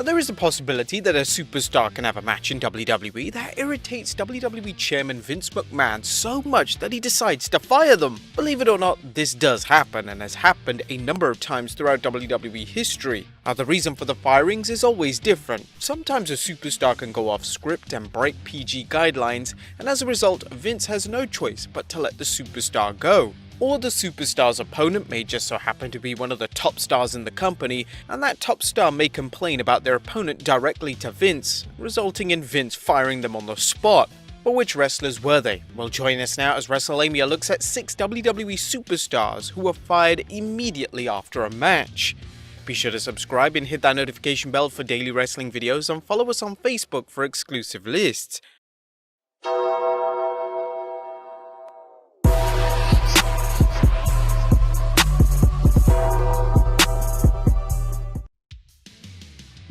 there is a possibility that a superstar can have a match in WWE that irritates WWE Chairman Vince McMahon so much that he decides to fire them. Believe it or not, this does happen and has happened a number of times throughout WWE history. Now, the reason for the firings is always different. Sometimes a superstar can go off script and break PG guidelines, and as a result, Vince has no choice but to let the superstar go. Or the superstar's opponent may just so happen to be one of the top stars in the company, and that top star may complain about their opponent directly to Vince, resulting in Vince firing them on the spot. But which wrestlers were they? Well, join us now as Wrestlelamia looks at 6 WWE superstars who were fired immediately after a match. Be sure to subscribe and hit that notification bell for daily wrestling videos, and follow us on Facebook for exclusive lists.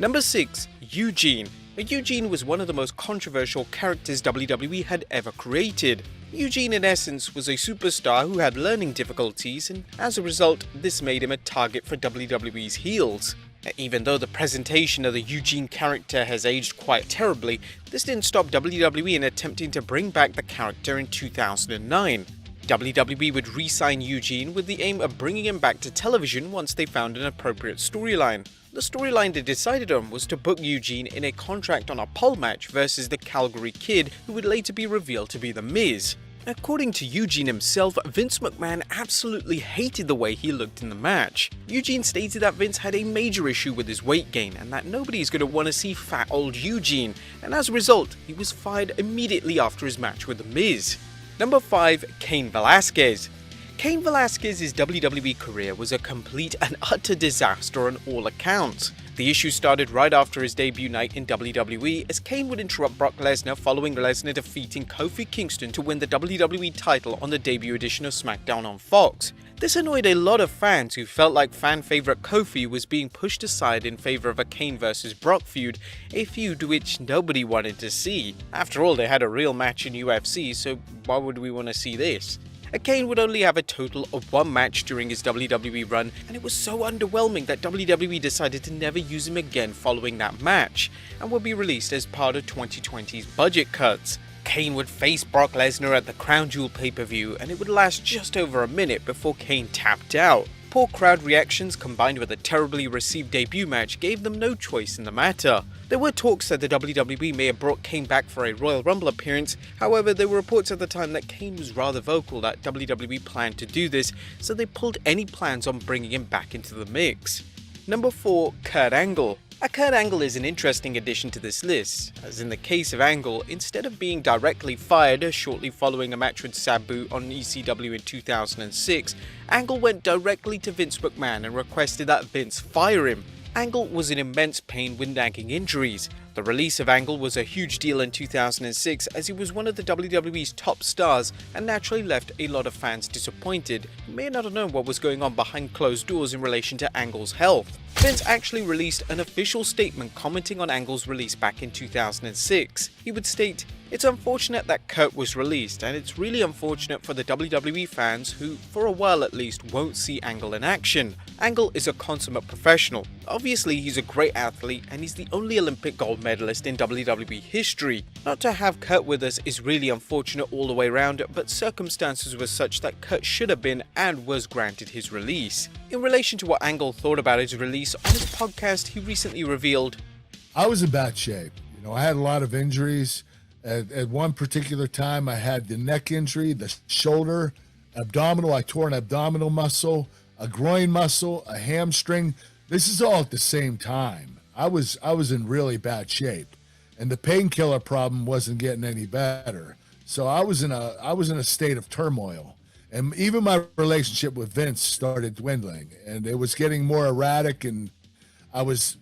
Number 6. Eugene. Eugene was one of the most controversial characters WWE had ever created. Eugene in essence was a superstar who had learning difficulties, and as a result this made him a target for WWE's heels. Even though the presentation of the Eugene character has aged quite terribly, this didn't stop WWE in attempting to bring back the character in 2009. WWE would re-sign Eugene with the aim of bringing him back to television once they found an appropriate storyline. The storyline they decided on was to book Eugene in a contract on a pole match versus the Calgary Kid, who would later be revealed to be The Miz. According to Eugene himself, Vince McMahon absolutely hated the way he looked in the match. Eugene stated that Vince had a major issue with his weight gain and that nobody's going to want to see fat old Eugene, and as a result, he was fired immediately after his match with The Miz. Number 5. Cain Velasquez. Cain Velasquez's WWE career was a complete and utter disaster on all accounts. The issue started right after his debut night in WWE, as Cain would interrupt Brock Lesnar following Lesnar defeating Kofi Kingston to win the WWE title on the debut edition of SmackDown on Fox. This annoyed a lot of fans who felt like fan favorite Kofi was being pushed aside in favor of a Cain vs Brock feud, a feud which nobody wanted to see. After all, they had a real match in UFC, so why would we want to see this? Cain would only have a total of one match during his WWE run, and it was so underwhelming that WWE decided to never use him again following that match, and would be released as part of 2020's budget cuts. Cain would face Brock Lesnar at the Crown Jewel pay-per-view, and it would last just over a minute before Cain tapped out. Poor crowd reactions combined with a terribly received debut match gave them no choice in the matter. There were talks that the WWE may have brought Cain back for a Royal Rumble appearance, however there were reports at the time that Cain was rather vocal that WWE planned to do this, so they pulled any plans on bringing him back into the mix. Number 4. Kurt Angle. Kurt Angle is an interesting addition to this list, as in the case of Angle, instead of being directly fired shortly following a match with Sabu on ECW in 2006, Angle went directly to Vince McMahon and requested that Vince fire him. Angle was in immense pain with nagging injuries. The release of Angle was a huge deal in 2006 as he was one of the WWE's top stars and naturally left a lot of fans disappointed, who may not have known what was going on behind closed doors in relation to Angle's health. Vince actually released an official statement commenting on Angle's release back in 2006. He would state, "It's unfortunate that Kurt was released, and it's really unfortunate for the WWE fans who, for a while at least, won't see Angle in action. Angle is a consummate professional. Obviously, he's a great athlete, and he's the only Olympic gold medalist in WWE history. Not to have Kurt with us is really unfortunate all the way around, but circumstances were such that Kurt should have been and was granted his release." In relation to what Angle thought about his release, on his podcast he recently revealed, "I was in bad shape. I had a lot of injuries. At one particular time, I had the neck injury, the shoulder, abdominal. I tore an abdominal muscle, a groin muscle, a hamstring. This is all at the same time. I was in really bad shape, and the painkiller problem wasn't getting any better. So I was in a state of turmoil, and even my relationship with Vince started dwindling, and it was getting more erratic. And I was,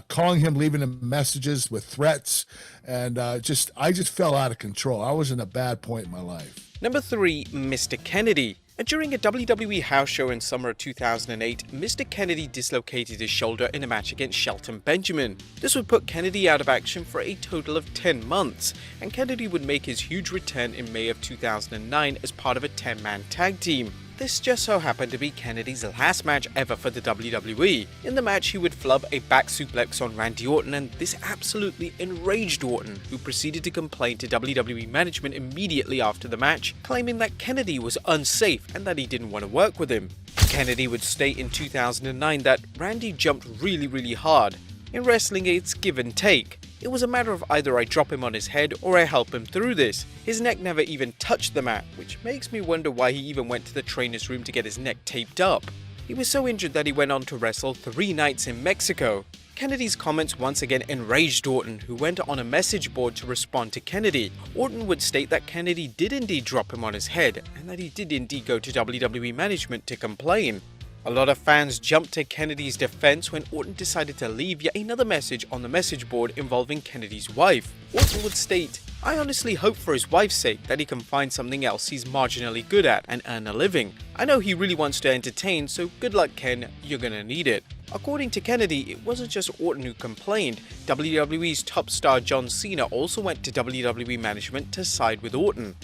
calling him, leaving him messages with threats, and I just fell out of control. I was in a bad point in my life." Number 3. Mr. Kennedy. During a WWE house show in summer of 2008, Mr. Kennedy dislocated his shoulder in a match against Shelton Benjamin. This would put Kennedy out of action for a total of 10 months, and Kennedy would make his huge return in May of 2009 as part of a 10-man tag team. This just so happened to be Kennedy's last match ever for the WWE. In the match, he would flub a back suplex on Randy Orton, and this absolutely enraged Orton, who proceeded to complain to WWE management immediately after the match, claiming that Kennedy was unsafe and that he didn't want to work with him. Kennedy would state in 2009 that Randy jumped really hard. In wrestling, it's give and take. It was a matter of either I drop him on his head or I help him through this. His neck never even touched the mat, which makes me wonder why he even went to the trainer's room to get his neck taped up. He was so injured that he went on to wrestle 3 nights in Mexico. Kennedy's comments once again enraged Orton, who went on a message board to respond to Kennedy. Orton would state that Kennedy did indeed drop him on his head, and that he did indeed go to WWE management to complain. A lot of fans jumped to Kennedy's defense when Orton decided to leave yet another message on the message board involving Kennedy's wife. Orton would state, "I honestly hope for his wife's sake that he can find something else he's marginally good at and earn a living. I know he really wants to entertain, so good luck, Ken, you're gonna need it." According to Kennedy, it wasn't just Orton who complained. WWE's top star John Cena also went to WWE management to side with Orton.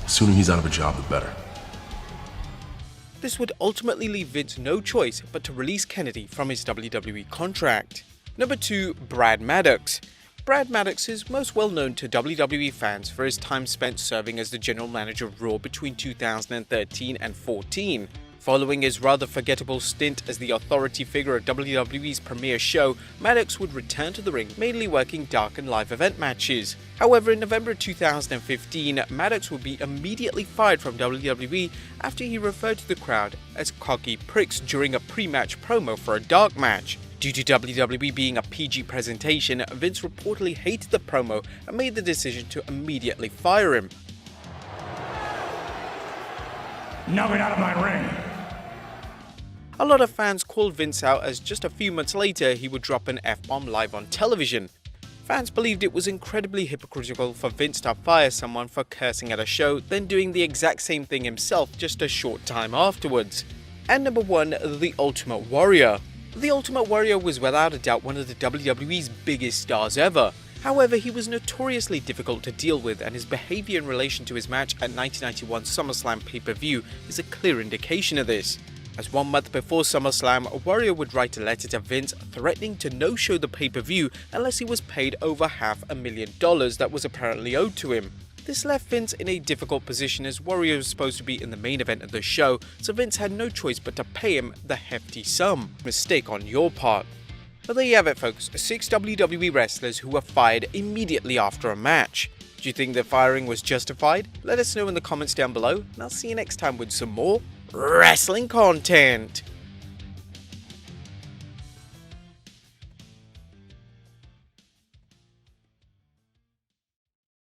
The sooner he's out of a job, the better. This would ultimately leave Vince no choice but to release Kennedy from his WWE contract. Number 2. Brad Maddox. Brad Maddox is most well known to WWE fans for his time spent serving as the general manager of Raw between 2013 and 14. Following his rather forgettable stint as the authority figure at WWE's premiere show, Maddox would return to the ring, mainly working dark and live event matches. However, in November 2015, Maddox would be immediately fired from WWE after he referred to the crowd as cocky pricks during a pre-match promo for a dark match. Due to WWE being a PG presentation, Vince reportedly hated the promo and made the decision to immediately fire him. Now get out of my ring! A lot of fans called Vince out as just a few months later he would drop an F-bomb live on television. Fans believed it was incredibly hypocritical for Vince to fire someone for cursing at a show, then doing the exact same thing himself just a short time afterwards. And number 1, The Ultimate Warrior. The Ultimate Warrior was without a doubt one of the WWE's biggest stars ever. However, he was notoriously difficult to deal with, and his behavior in relation to his match at 1991 SummerSlam pay-per-view is a clear indication of this. As 1 month before SummerSlam, Warrior would write a letter to Vince threatening to no-show the pay-per-view unless he was paid over $500,000 that was apparently owed to him. This left Vince in a difficult position as Warrior was supposed to be in the main event of the show, so Vince had no choice but to pay him the hefty sum. Mistake on your part. But there you have it, folks, 6 WWE wrestlers who were fired immediately after a match. Do you think the firing was justified? Let us know in the comments down below, and I'll see you next time with some more wrestling content.